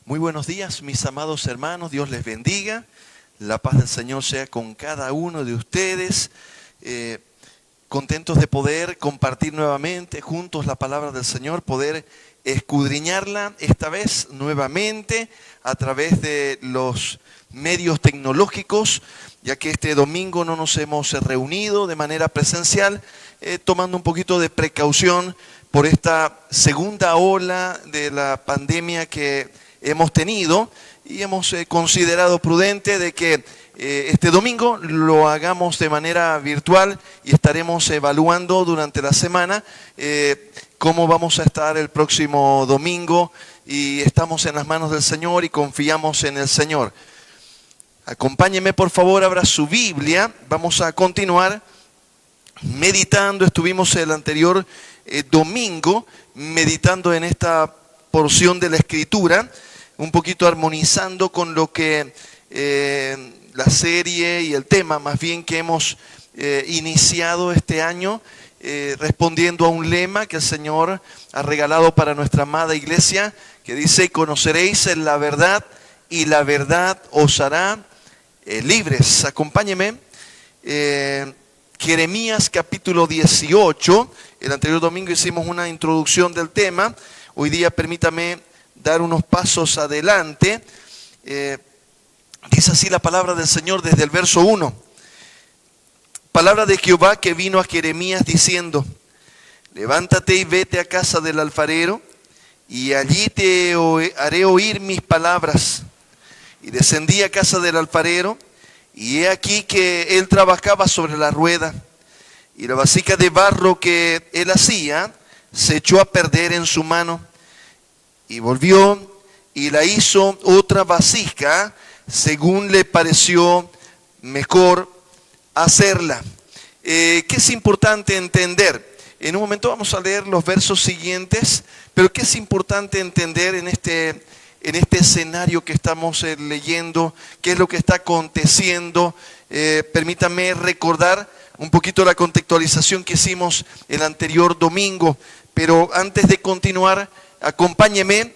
Muy buenos días, mis amados hermanos. Dios les bendiga. La paz del Señor sea con cada uno de ustedes. Contentos de poder compartir nuevamente juntos la palabra del Señor, poder escudriñarla esta vez nuevamente a través de los medios tecnológicos, ya que este domingo no nos hemos reunido de manera presencial, tomando un poquito de precaución por esta segunda ola de la pandemia que hemos tenido, y hemos considerado prudente de que este domingo lo hagamos de manera virtual y estaremos evaluando durante la semana cómo vamos a estar el próximo domingo, y estamos en las manos del Señor y confiamos en el Señor. Acompáñeme por favor, abra su Biblia, vamos a continuar meditando. Estuvimos el anterior domingo meditando en esta porción de la Escritura, un poquito armonizando con lo que la serie y el tema más bien que hemos iniciado este año, respondiendo a un lema que el Señor ha regalado para nuestra amada iglesia, que dice: conoceréis la verdad y la verdad os hará libres. Acompáñeme. Jeremías capítulo 18. El anterior domingo hicimos una introducción del tema. Hoy día permítame dar unos pasos adelante. Dice así la palabra del Señor desde el verso 1. Palabra de Jehová que vino a Jeremías diciendo: levántate y vete a casa del alfarero, y allí te haré oír mis palabras. Y descendí a casa del alfarero, y he aquí que él trabajaba sobre la rueda, y la vasija de barro que él hacía se echó a perder en su mano. Y volvió y la hizo otra vasija según le pareció mejor hacerla. ¿Qué es importante entender? En un momento vamos a leer los versos siguientes, pero ¿qué es importante entender en este escenario que estamos leyendo? ¿Qué es lo que está aconteciendo? Permítame recordar un poquito la contextualización que hicimos el anterior domingo, pero antes de continuar, acompáñeme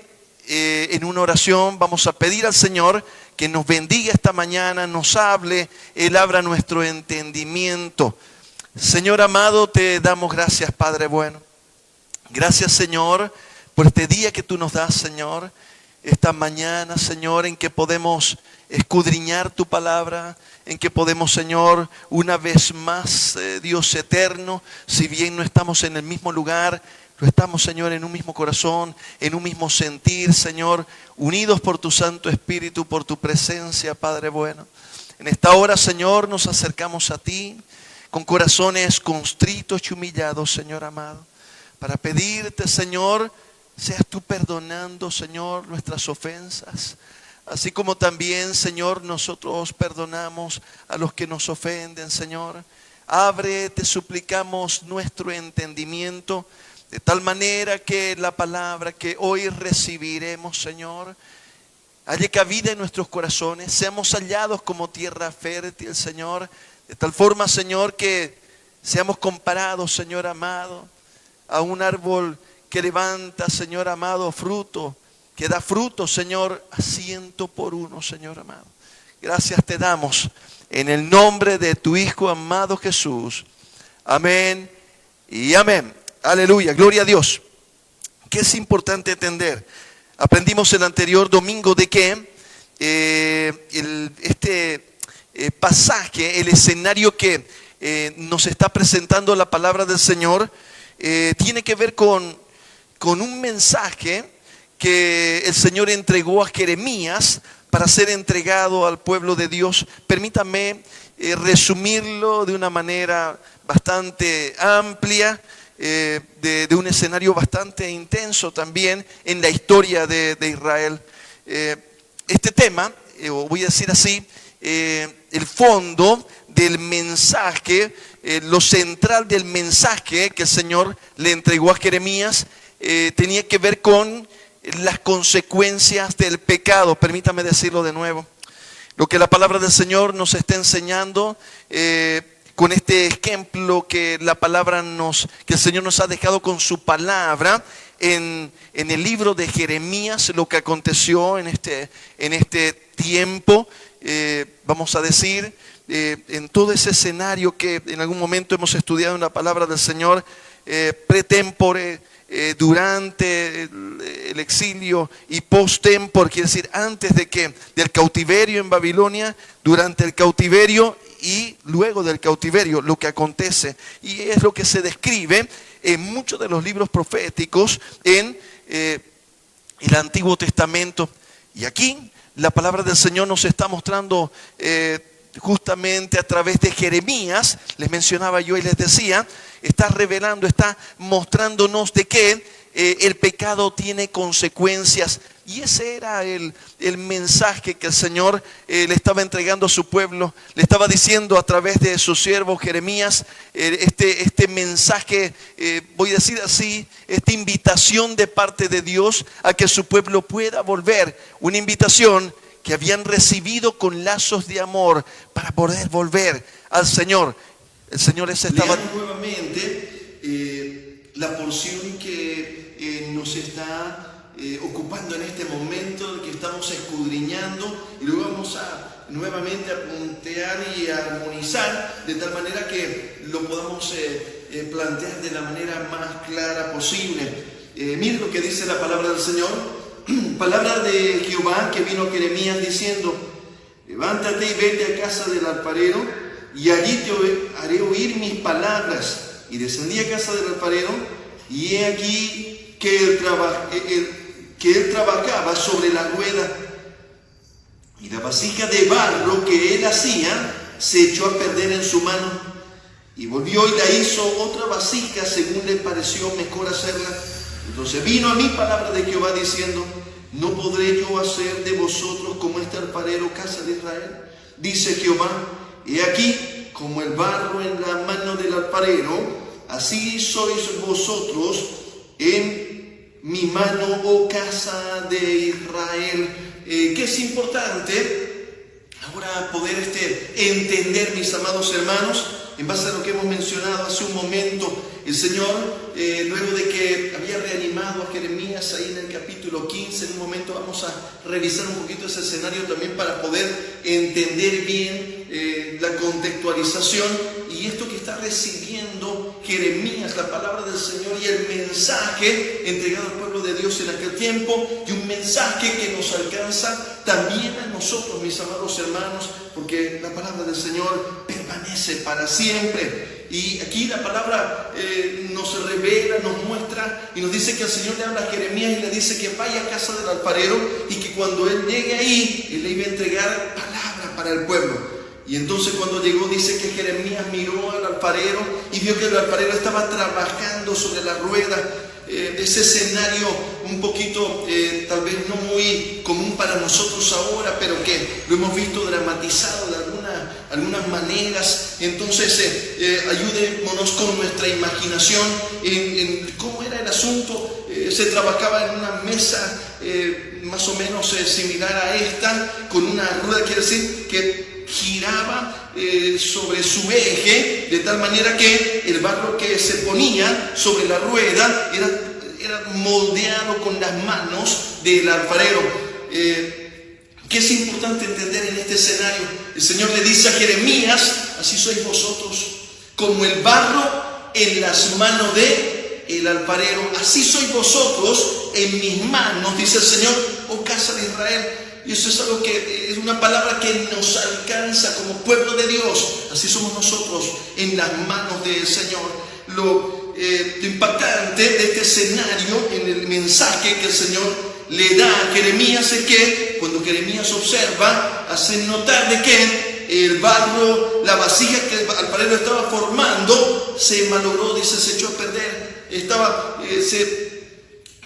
en una oración. Vamos a pedir al Señor que nos bendiga esta mañana, nos hable, Él abra nuestro entendimiento. Señor amado, te damos gracias, Padre bueno. Gracias, Señor, por este día que tú nos das, Señor. Esta mañana, Señor, en que podemos escudriñar tu palabra, en que podemos, Señor, una vez más, Dios eterno, si bien no estamos en el mismo lugar, lo estamos, Señor, en un mismo corazón, en un mismo sentir, Señor, unidos por tu Santo Espíritu, por tu presencia, Padre bueno. En esta hora, Señor, nos acercamos a ti con corazones constritos y humillados, Señor amado, para pedirte, Señor, seas tú perdonando, Señor, nuestras ofensas, así como también, Señor, nosotros perdonamos a los que nos ofenden, Señor. Abre, te suplicamos, nuestro entendimiento, de tal manera que la palabra que hoy recibiremos, Señor, halle cabida en nuestros corazones, seamos hallados como tierra fértil, Señor, de tal forma, Señor, que seamos comparados, Señor amado, a un árbol que levanta, Señor amado, fruto, que da fruto, Señor, a 100 por 1, Señor amado. Gracias te damos en el nombre de tu Hijo amado Jesús. Amén y amén. Aleluya, gloria a Dios. ¿Qué es importante entender? Aprendimos el anterior domingo de que este pasaje, el escenario que nos está presentando la palabra del Señor, tiene que ver con un mensaje que el Señor entregó a Jeremías para ser entregado al pueblo de Dios. Permítame resumirlo de una manera bastante amplia, de un escenario bastante intenso también en la historia de Israel. Este tema, voy a decir así, el fondo del mensaje, lo central del mensaje que el Señor le entregó a Jeremías, tenía que ver con las consecuencias del pecado. Permítame decirlo de nuevo. Lo que la palabra del Señor nos está enseñando con este ejemplo que que el Señor nos ha dejado con su palabra en el libro de Jeremías, lo que aconteció en este tiempo, vamos a decir, en todo ese escenario que en algún momento hemos estudiado en la palabra del Señor, pretempore, durante el exilio y post-tempore, quiere decir antes del cautiverio en Babilonia, durante el cautiverio y luego del cautiverio, lo que acontece. Y es lo que se describe en muchos de los libros proféticos en el Antiguo Testamento. Y aquí la palabra del Señor nos está mostrando justamente a través de Jeremías, les mencionaba yo y les decía, está revelando, está mostrándonos de que el pecado tiene consecuencias. Y ese era el mensaje que el Señor le estaba entregando a su pueblo. Le estaba diciendo a través de su siervo Jeremías este mensaje, voy a decir así, esta invitación de parte de Dios a que su pueblo pueda volver. Una invitación que habían recibido con lazos de amor para poder volver al Señor. El Señor les estaba... Leamos nuevamente la porción que nos está ocupando en este momento, que estamos escudriñando, y luego vamos a nuevamente a puntear y a armonizar de tal manera que lo podamos plantear de la manera más clara posible. Miren lo que dice la palabra del Señor. Palabra de Jehová que vino a Jeremías diciendo: levántate y vete a casa del alfarero, y allí te haré oír mis palabras. Y descendí a casa del alfarero, y he aquí que él trabajaba sobre la rueda, y la vasija de barro que él hacía se echó a perder en su mano, y volvió y la hizo otra vasija según le pareció mejor hacerla. Entonces vino a mí palabra de Jehová diciendo: ¿no podré yo hacer de vosotros como este alfarero, casa de Israel? Dice Jehová: he aquí, como el barro en la mano del alfarero, así sois vosotros en mi mano, oh casa de Israel. Que es importante ahora poder entender, mis amados hermanos, en base a lo que hemos mencionado hace un momento. El Señor, luego de que había reanimado a Jeremías ahí en el capítulo 15, en un momento vamos a revisar un poquito ese escenario también para poder entender bien la contextualización y esto que está recibiendo Jeremías, la palabra del Señor y el mensaje entregado al pueblo de Dios en aquel tiempo, y un mensaje que nos alcanza también a nosotros, mis amados hermanos, porque la palabra del Señor permanece para siempre. Y aquí la palabra nos revela, nos muestra y nos dice que el Señor le habla a Jeremías y le dice que vaya a casa del alfarero y que cuando él llegue ahí, él le iba a entregar palabra para el pueblo. Y entonces cuando llegó dice que Jeremías miró al alfarero y vio que el alfarero estaba trabajando sobre la rueda. Ese escenario un poquito tal vez no muy común para nosotros ahora, pero que lo hemos visto dramatizado de algunas maneras. Entonces ayudémonos con nuestra imaginación en cómo era el asunto. Se trabajaba en una mesa más o menos similar a esta, con una rueda, quiere decir que giraba sobre su eje, de tal manera que el barro que se ponía sobre la rueda era moldeado con las manos del alfarero. ¿Qué es importante entender en este escenario? El Señor le dice a Jeremías: así sois vosotros, como el barro en las manos del alfarero, así sois vosotros en mis manos, dice el Señor, oh casa de Israel. Y eso es algo que es una palabra que nos alcanza como pueblo de Dios. Así somos nosotros en las manos del Señor. Lo impactante de este escenario en el mensaje que el Señor le da a Jeremías es que cuando Jeremías observa, hace notar de que el barro, la vasija que el alfarero estaba formando, se malogró, dice, se echó a perder,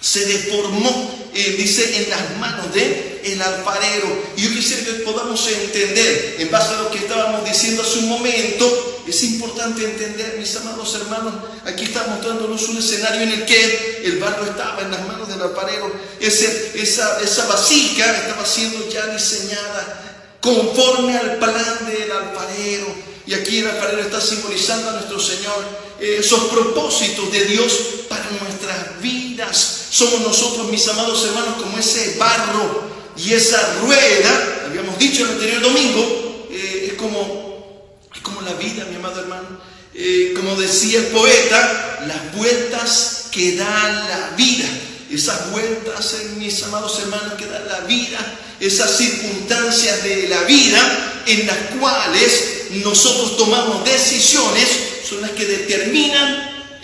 se deformó, dice, en las manos del alfarero. Y yo quisiera que podamos entender, en base a lo que estábamos diciendo hace un momento, es importante entender, mis amados hermanos, aquí está mostrándonos un escenario en el que el barro estaba en las manos del alfarero. Esa vasija estaba siendo ya diseñada conforme al plan del alfarero. Y aquí el alfarero está simbolizando a nuestro Señor, esos propósitos de Dios para nuestras vidas. Somos nosotros, mis amados hermanos, como ese barro y esa rueda. Habíamos dicho el anterior domingo, es como la vida, mi amado hermano. Como decía el poeta, las vueltas que da la vida. Esas vueltas, mis amados hermanos, que da la vida, esas circunstancias de la vida en las cuales nosotros tomamos decisiones, son las que determinan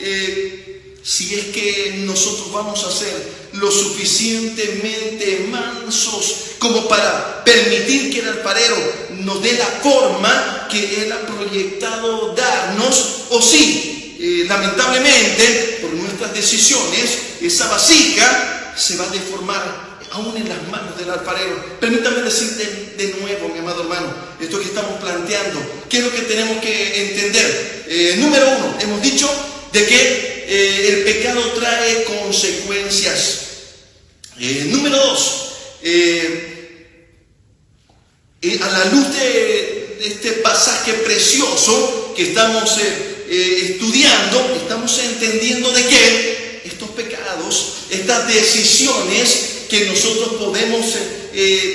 si es que nosotros vamos a ser lo suficientemente mansos como para permitir que el alfarero nos dé la forma que Él ha proyectado darnos, o si lamentablemente por nuestras decisiones esa vasija se va a deformar aún en las manos del alfarero. Permítame decir de nuevo, mi amado hermano, esto que estamos planteando, ¿qué es lo que tenemos que entender? Número uno, hemos dicho de que el pecado trae consecuencias. Número dos, a la luz de este pasaje precioso que estamos estudiando, estamos entendiendo de que estos pecados, estas decisiones que nosotros podemos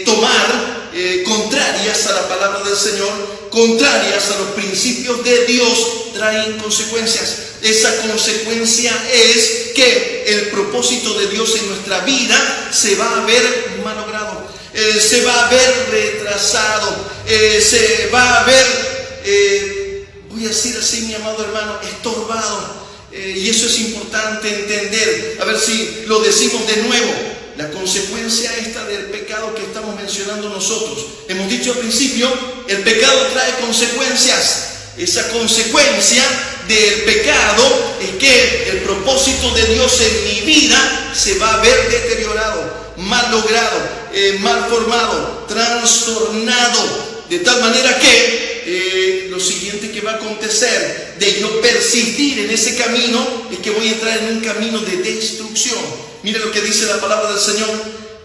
tomar contrarias a la palabra del Señor, contrarias a los principios de Dios, traen consecuencias. Esa consecuencia es que el propósito de Dios en nuestra vida se va a ver malogrado, se va a ver retrasado, se va a ver, voy a decir así, mi amado hermano, estorbado. Y eso es importante entender. A ver si lo decimos de nuevo. La consecuencia esta del pecado que estamos mencionando nosotros, hemos dicho al principio, el pecado trae consecuencias. Esa consecuencia del pecado es que el propósito de Dios en mi vida se va a ver deteriorado, mal logrado, mal formado, trastornado, de tal manera que lo siguiente que va a acontecer de yo persistir en ese camino es que voy a entrar en un camino de destrucción. Mire lo que dice la palabra del Señor.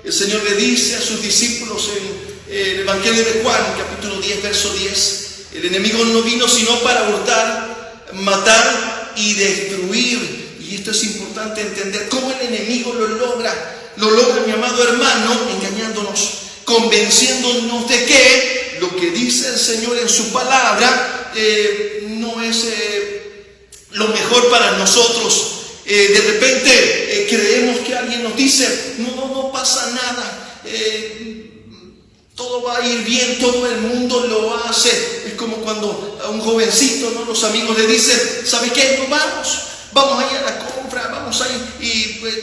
El Señor le dice a sus discípulos en el Evangelio de Juan, capítulo 10, verso 10, el enemigo no vino sino para hurtar, matar y destruir. Y esto es importante entender cómo el enemigo lo logra, mi amado hermano, engañándonos, convenciéndonos de que lo que dice el Señor en su palabra no es lo mejor para nosotros. De repente creemos que alguien nos dice, no pasa nada, todo va a ir bien, todo el mundo lo hace. Es como cuando a un jovencito, ¿no?, los amigos le dicen, ¿sabe qué? No, vamos a ir a la compra, vamos a ir, y pues,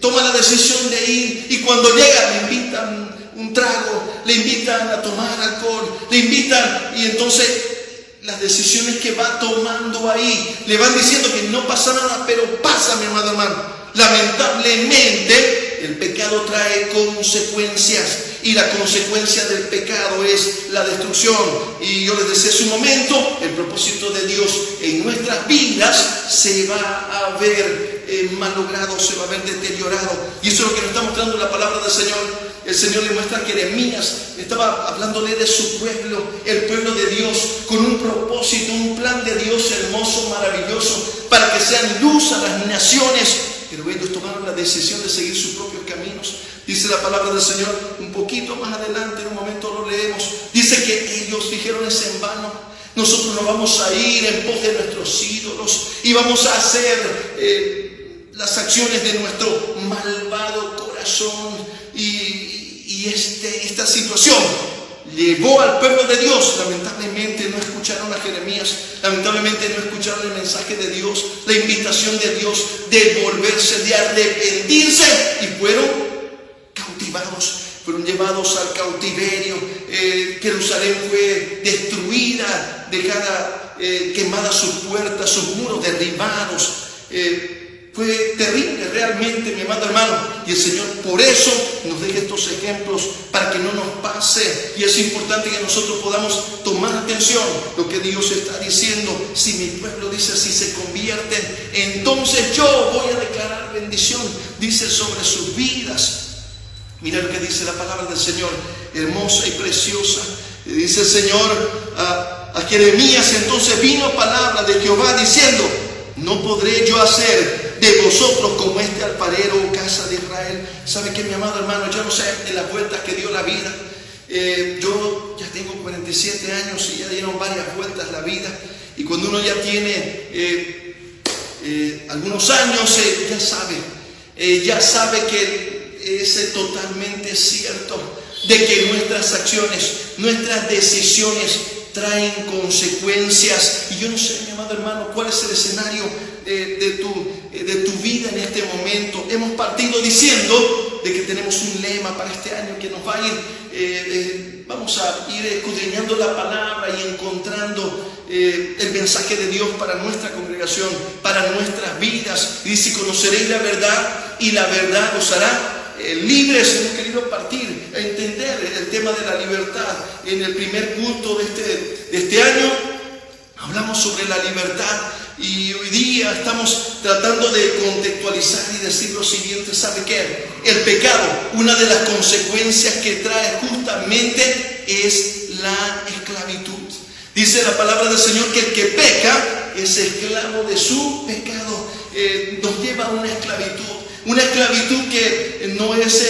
toma la decisión de ir, y cuando llega le invitan un trago, le invitan a tomar alcohol, le invitan, y entonces las decisiones que va tomando ahí le van diciendo que no pasa nada, pero pasa, mi amado hermano. Lamentablemente el pecado trae consecuencias, y la consecuencia del pecado es la destrucción. Y yo les decía hace un momento, el propósito de Dios en nuestras vidas se va a ver malogrado, se va a ver deteriorado. Y eso es lo que nos está mostrando la palabra del Señor. El Señor le muestra a Jeremías, estaba hablándole de su pueblo, el pueblo de Dios, con un propósito, un plan de Dios hermoso, maravilloso, para que sean luz a las naciones. Pero ellos tomaron la decisión de seguir sus propios caminos. Dice la palabra del Señor, un poquito más adelante, en un momento lo leemos, dice que ellos dijeron: es en vano, nosotros nos vamos a ir en pos de nuestros ídolos y vamos a hacer las acciones de nuestro malvado corazón. Y esta situación llevó al pueblo de Dios. Lamentablemente no escucharon a Jeremías, lamentablemente no escucharon el mensaje de Dios, la invitación de Dios de volverse, de arrepentirse, y fueron cautivados, fueron llevados al cautiverio. Jerusalén fue destruida, dejada quemada sus puertas, sus muros derribados. Fue terrible realmente, mi amado hermano, y el Señor por eso nos deja estos ejemplos para que no nos pase. Y es importante que nosotros podamos tomar atención lo que Dios está diciendo. Si mi pueblo, dice, si se convierten, entonces yo voy a declarar bendición, dice, sobre sus vidas. Mira lo que dice la palabra del Señor, hermosa y preciosa. Dice el Señor, a Jeremías entonces vino palabra de Jehová diciendo: no podré yo hacer de vosotros como este alfarero, casa de Israel. ¿Sabe qué, mi amado hermano? Yo no sé de las vueltas que dio la vida. Yo ya tengo 47 años y ya dieron varias vueltas la vida. Y cuando uno ya tiene algunos años, ya sabe que es totalmente cierto de que nuestras acciones, nuestras decisiones traen consecuencias. Y yo no sé, mi amado hermano, cuál es el escenario de tu vida en este momento. Hemos partido diciendo de que tenemos un lema para este año que nos va a ir, vamos a ir escudriñando la palabra y encontrando el mensaje de Dios para nuestra congregación, para nuestras vidas. Y dice: conoceréis la verdad y la verdad os hará libres. Hemos querido partir a entender el tema de la libertad. En el primer culto de este año hablamos sobre la libertad, y hoy día estamos tratando de contextualizar y decir lo siguiente. ¿Sabe qué? El pecado, una de las consecuencias que trae justamente es la esclavitud. Dice la palabra del Señor que el que peca es esclavo de su pecado. Nos lleva a una esclavitud que no es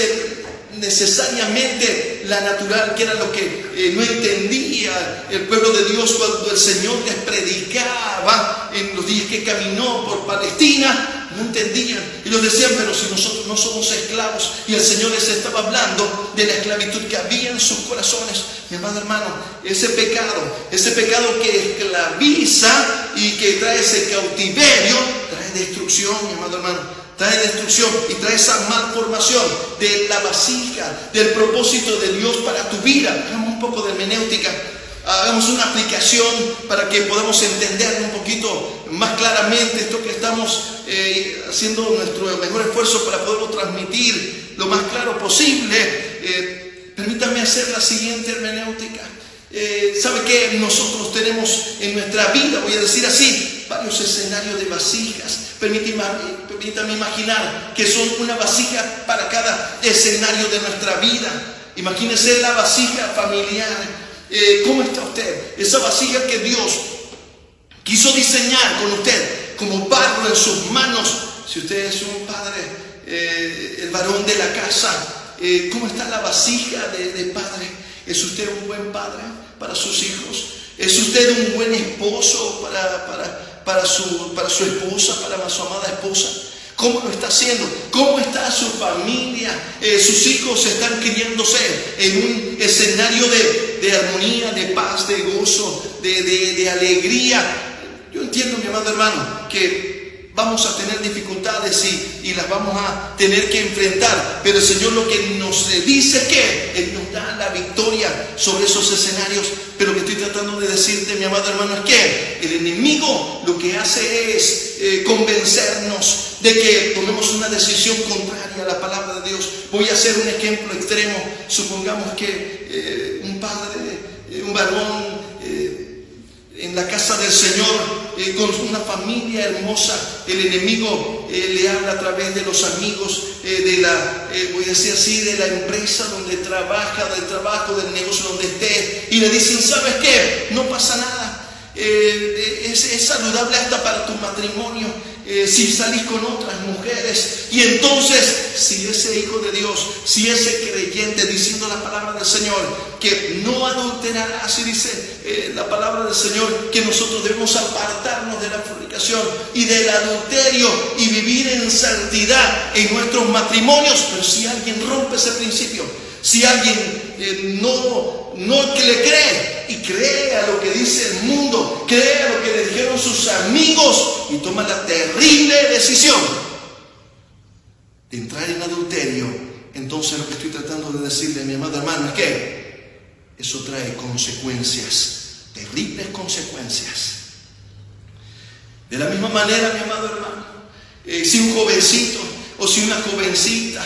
necesariamente la natural, que era lo que no entendía el pueblo de Dios cuando el Señor les predicaba en los días que caminó por Palestina. No entendían y los decían: pero si nosotros no somos esclavos. Y el Señor les estaba hablando de la esclavitud que había en sus corazones. Mi amado hermano, ese pecado que esclaviza y que trae ese cautiverio, trae destrucción, mi amado hermano. Trae destrucción y trae esa malformación de la vasija, del propósito de Dios para tu vida. Hagamos un poco de hermenéutica, hagamos una aplicación para que podamos entender un poquito más claramente esto que estamos haciendo nuestro mejor esfuerzo para poderlo transmitir lo más claro posible. Permítame hacer la siguiente hermenéutica. ¿Sabe qué? Nosotros tenemos en nuestra vida, voy a decir así, varios escenarios de vasijas. Permítame imaginar que son una vasija para cada escenario de nuestra vida. Imagínese la vasija familiar. ¿Cómo está usted? Esa vasija que Dios quiso diseñar con usted como barro en sus manos. Si usted es un padre, el varón de la casa, ¿cómo está la vasija de padre? ¿Es usted un buen padre para sus hijos? ¿Es usted un buen esposo para su esposa, para su amada esposa? ¿Cómo lo está haciendo? ¿Cómo está su familia? Sus hijos están criándose en un escenario de armonía, de paz, de gozo, de alegría. Yo entiendo, mi amado hermano, que vamos a tener dificultades y las vamos a tener que enfrentar, pero el Señor lo que nos dice es que Él nos da la victoria sobre esos escenarios. Pero lo que estoy tratando de decirte, mi amado hermano, es que el enemigo lo que hace es convencernos de que tomemos una decisión contraria a la palabra de Dios. Voy a hacer un ejemplo extremo. Supongamos que un padre, un varón en la casa del Señor, con una familia hermosa, el enemigo le habla a través de los amigos, voy a decir así, de la empresa donde trabaja, del trabajo, del negocio donde esté, y le dicen: ¿sabes qué? No pasa nada, es saludable hasta para tu matrimonio, si salís con otras mujeres. Y entonces, si ese hijo de Dios, si ese creyente, diciendo la palabra del Señor, que no adulterarás, y dice la palabra del Señor que nosotros debemos apartarnos de la fornicación y del adulterio y vivir en santidad en nuestros matrimonios. Pero si alguien rompe ese principio, si alguien no que le cree y cree a lo que dice el mundo, cree a lo que le dijeron sus amigos y toma la terrible decisión de entrar en adulterio, entonces lo que estoy tratando de decirle a mi amado hermano es que eso trae consecuencias, terribles consecuencias. De la misma manera, mi amado hermano, si un jovencito o si una jovencita,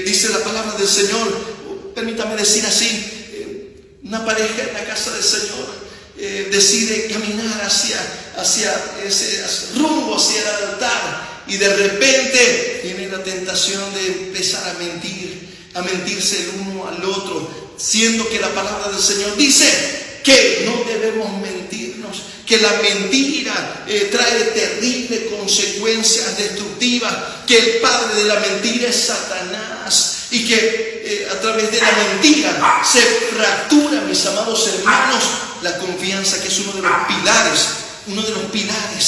dice la palabra del Señor, permítame decir así, una pareja en la casa del Señor decide caminar hacia ese rumbo, hacia el altar, y de repente tiene la tentación de empezar a mentirse el uno al otro, siendo que la palabra del Señor dice que no debemos mentir que la mentira trae terribles consecuencias destructivas, que el padre de la mentira es Satanás y que a través de la mentira se fractura, mis amados hermanos, la confianza, que es uno de los pilares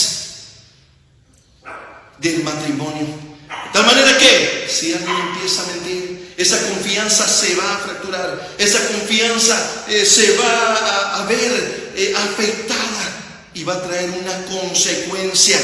del matrimonio. De tal manera que si alguien empieza a mentir, esa confianza se va a fracturar, esa confianza se va a ver afectada y va a traer una consecuencia.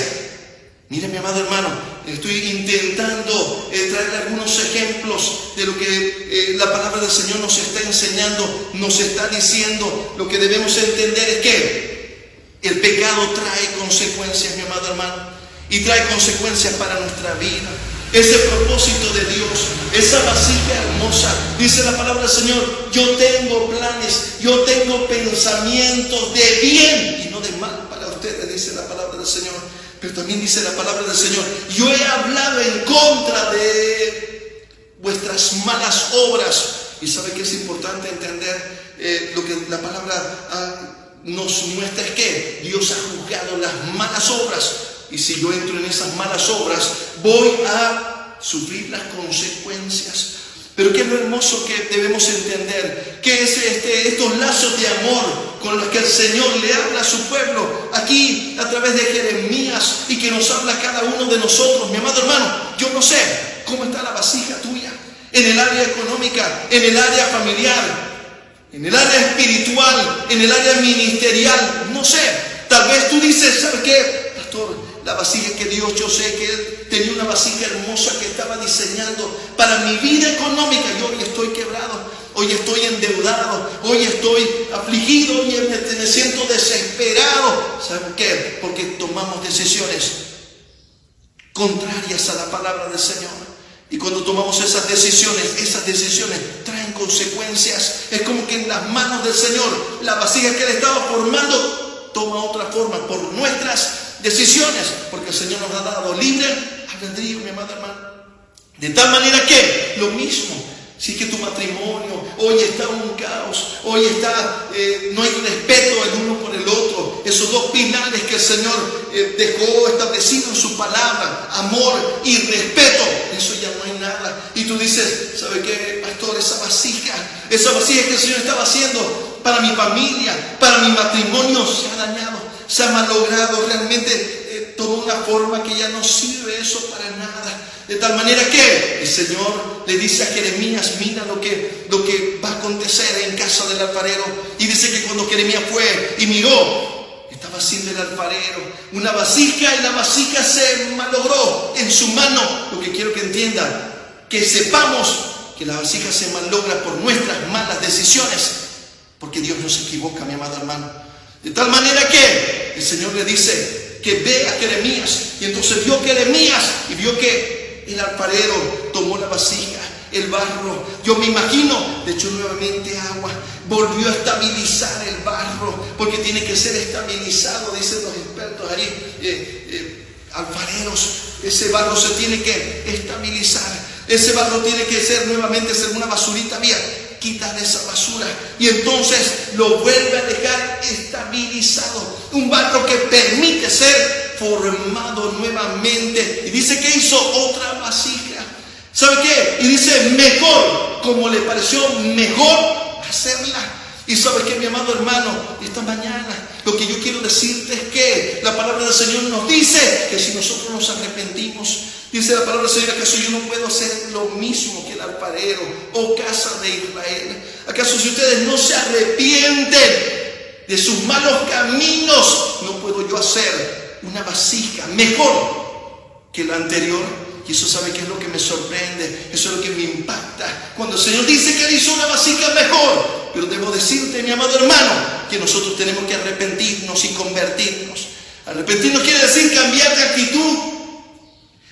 Mire, mi amado hermano, estoy intentando traerle algunos ejemplos de lo que la palabra del Señor nos está enseñando, nos está diciendo. Lo que debemos entender es que el pecado trae consecuencias, mi amado hermano, y trae consecuencias para nuestra vida. Ese propósito de Dios, esa vasija hermosa, dice la palabra del Señor: yo tengo planes, yo tengo pensamientos de bien y no de mal para ustedes, dice la palabra del Señor. Pero también dice la palabra del Señor: yo he hablado en contra de vuestras malas obras. Y sabe que es importante entender lo que la palabra nos muestra, es que Dios ha juzgado las malas obras. Y si yo entro en esas malas obras, voy a sufrir las consecuencias. Pero qué es lo hermoso que debemos entender, que es estos lazos de amor con los que el Señor le habla a su pueblo, aquí a través de Jeremías, y que nos habla a cada uno de nosotros. Mi amado hermano, yo no sé cómo está la vasija tuya, en el área económica, en el área familiar, en el área espiritual, en el área ministerial, no sé. Tal vez tú dices: ¿sabes qué, pastor? La vasija que Dios, yo sé que Él tenía una vasija hermosa que estaba diseñando para mi vida económica. Yo hoy estoy quebrado, hoy estoy endeudado, hoy estoy afligido, hoy me siento desesperado. ¿Saben qué? Porque tomamos decisiones contrarias a la palabra del Señor. Y cuando tomamos esas decisiones traen consecuencias. Es como que en las manos del Señor, la vasija que Él estaba formando toma otra forma por nuestras decisiones, porque el Señor nos ha dado libre albedrío, mi amado hermano. De tal manera que lo mismo, si es que tu matrimonio hoy está en un caos, hoy está, no hay respeto el uno por el otro, esos dos pilares que el Señor dejó establecido en su palabra, amor y respeto, eso ya no hay nada. Y tú dices: ¿sabe qué, pastor? Esa vasija que el Señor estaba haciendo para mi familia, para mi matrimonio, se ha dañado, se ha malogrado, realmente tomó una forma que ya no sirve eso para nada. De tal manera que el Señor le dice a Jeremías: mira lo que va a acontecer en casa del alfarero. Y dice que cuando Jeremías fue y miró, estaba haciendo el alfarero una vasija, y la vasija se malogró en su mano. Lo que quiero que entiendan, que sepamos que la vasija se malogra por nuestras malas decisiones, porque Dios no se equivoca, mi amado hermano. De tal manera que el Señor le dice que ve a Jeremías, y entonces vio Jeremías y vio que el alfarero tomó la vasija, el barro, yo me imagino, le echó nuevamente agua, volvió a estabilizar el barro, porque tiene que ser estabilizado, dicen los expertos ahí, alfareros. Ese barro se tiene que estabilizar, ese barro tiene que ser nuevamente una basurita vieja. Quitar esa basura y entonces lo vuelve a dejar estabilizado, un barro que permite ser formado nuevamente. Y dice que hizo otra vasija. ¿Sabe qué? Y dice: mejor, como le pareció mejor hacerla. Y sabe qué, mi amado hermano, esta mañana lo que yo quiero decirte es que la palabra del Señor nos dice que si nosotros nos arrepentimos, dice la palabra del Señor: ¿acaso yo no puedo hacer lo mismo que el alfarero, oh casa de Israel? ¿Acaso si ustedes no se arrepienten de sus malos caminos, no puedo yo hacer una vasija mejor que la anterior? Y eso, ¿sabe qué es lo que me sorprende? Eso es lo que me impacta, cuando el Señor dice que Él hizo una vasija mejor. Pero debo decirte, mi amado hermano, que nosotros tenemos que arrepentirnos y convertirnos. Arrepentirnos quiere decir cambiar de actitud.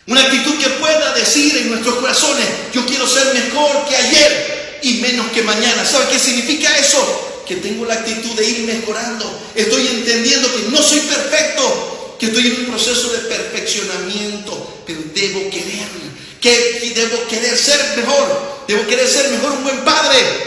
Una actitud que pueda decir en nuestros corazones: yo quiero ser mejor que ayer y menos que mañana. ¿Sabe qué significa eso? Que tengo la actitud de ir mejorando. Estoy entendiendo que no soy perfecto, que estoy en un proceso de perfeccionamiento, pero debo querer ser mejor. Debo querer ser mejor un buen padre.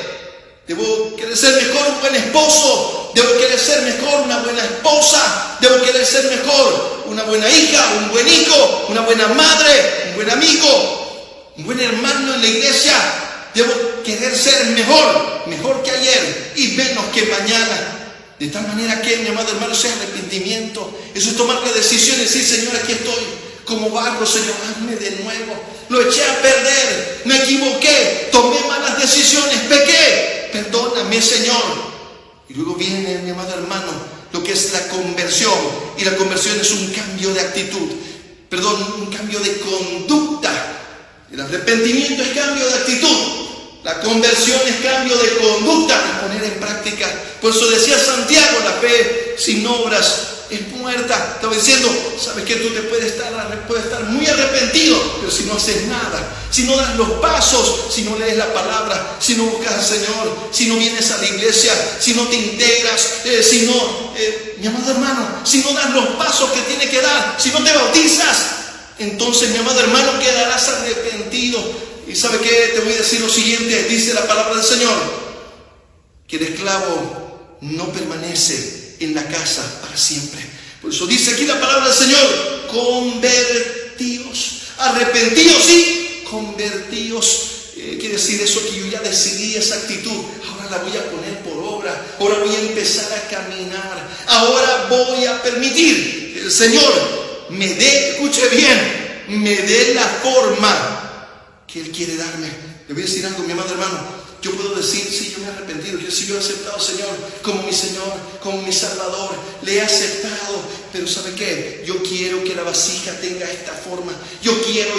Debo querer ser mejor un buen esposo, debo querer ser mejor una buena esposa, debo querer ser mejor una buena hija, un buen hijo, una buena madre, un buen amigo, un buen hermano en la iglesia. Debo querer ser mejor que ayer y menos que mañana. De tal manera que, mi amado hermano, sea arrepentimiento. Eso es tomar la decisión y decir: Señor, aquí estoy como barro, Señor, hazme de nuevo. Lo eché a perder, me equivoqué, tomé malas decisiones, pequé. Perdóname, Señor. Y luego viene, mi amado hermano, lo que es la conversión. Y la conversión es un cambio de actitud. Un cambio de conducta. El arrepentimiento es cambio de actitud. La conversión es cambio de conducta y poner en práctica. Por eso decía Santiago: la fe sin obras es muerta. Estaba diciendo: sabes que tú te puedes estar muy arrepentido, pero si no haces nada, si no das los pasos, si no lees la palabra, si no buscas al Señor, si no vienes a la iglesia, si no te integras, mi amado hermano, si no das los pasos que tienes que dar, si no te bautizas, entonces, mi amado hermano, quedarás arrepentido. Y ¿sabe qué? Te voy a decir lo siguiente. Dice la palabra del Señor que el esclavo no permanece en la casa para siempre. Por eso dice aquí la palabra del Señor: convertíos. Arrepentidos y convertíos. Quiere decir eso, que yo ya decidí esa actitud. Ahora la voy a poner por obra. Ahora voy a empezar a caminar. Ahora voy a permitir que el Señor me dé, escuche bien, me dé la forma que Él quiere darme. Le voy a decir algo, mi amado hermano. Yo puedo decir: sí, yo me he arrepentido, sí, yo he aceptado al Señor como mi Salvador, le he aceptado. Pero ¿sabe qué? Yo quiero que la vasija tenga esta forma. Yo quiero.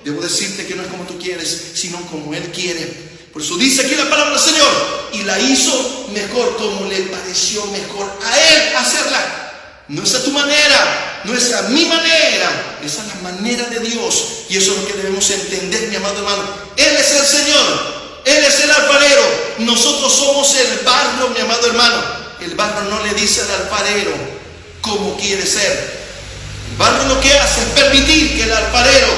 Debo decirte que no es como tú quieres, sino como Él quiere. Por eso dice aquí la palabra del Señor: y la hizo mejor, como le pareció mejor a Él hacerla. No es a tu manera, no es a mi manera, es a la manera de Dios. Y eso es lo que debemos entender, mi amado hermano. Él es el Señor, Él es el alfarero. Nosotros somos el barro, mi amado hermano. El barro no le dice al alfarero cómo quiere ser. El barro lo que hace es permitir que el alfarero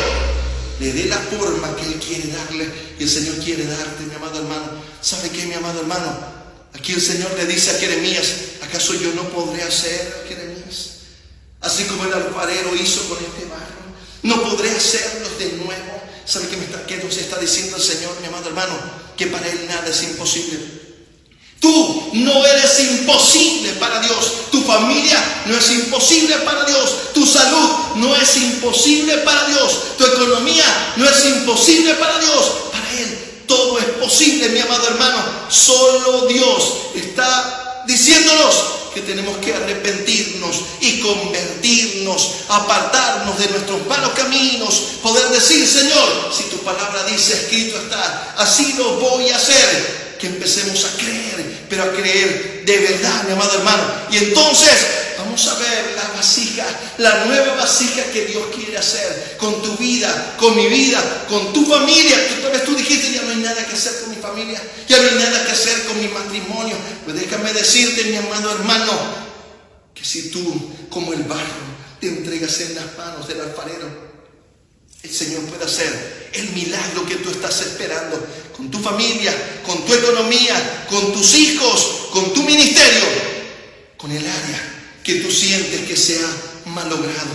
le dé la forma que Él quiere darle. Y el Señor quiere darte, mi amado hermano. ¿Sabe qué, mi amado hermano? Aquí el Señor le dice a Jeremías: ¿acaso yo no podré hacer, Jeremías, así como el alfarero hizo con este barro? ¿No podré hacerlos de nuevo? ¿Sabe qué nos está diciendo el Señor, mi amado hermano? Que para Él nada es imposible. Tú no eres imposible para Dios. Tu familia no es imposible para Dios. Tu salud no es imposible para Dios. Tu economía no es imposible para Dios. Para Él todo es posible, mi amado hermano. Solo Dios está diciéndonos que tenemos que arrepentirnos y convertirnos, apartarnos de nuestros malos caminos, poder decir: Señor, si tu palabra dice, escrito está, así lo voy a hacer. Que empecemos a creer, pero a creer de verdad, mi amado hermano. Y entonces vamos a ver la vasija, la nueva vasija que Dios quiere hacer con tu vida, con mi vida, con tu familia. Tal vez tú dijiste: ya no hay nada que hacer con mi familia, ya no hay nada que hacer con mi matrimonio. Pues déjame decirte, mi amado hermano, que si tú, como el barro, te entregas en las manos del alfarero, el Señor puede hacer el milagro que tú estás esperando con tu familia, con tu economía, con tus hijos, con tu ministerio, con el área que tú sientes que se ha malogrado,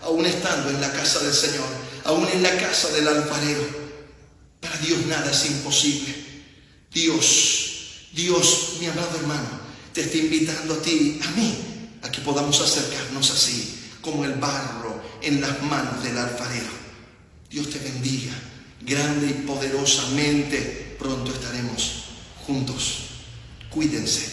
aún estando en la casa del Señor, aún en la casa del alfarero. Para Dios nada es imposible. Dios, mi amado hermano, te está invitando a ti, a mí, a que podamos acercarnos así, como el barro en las manos del alfarero. Dios te bendiga grande y poderosamente. Pronto estaremos juntos. Cuídense.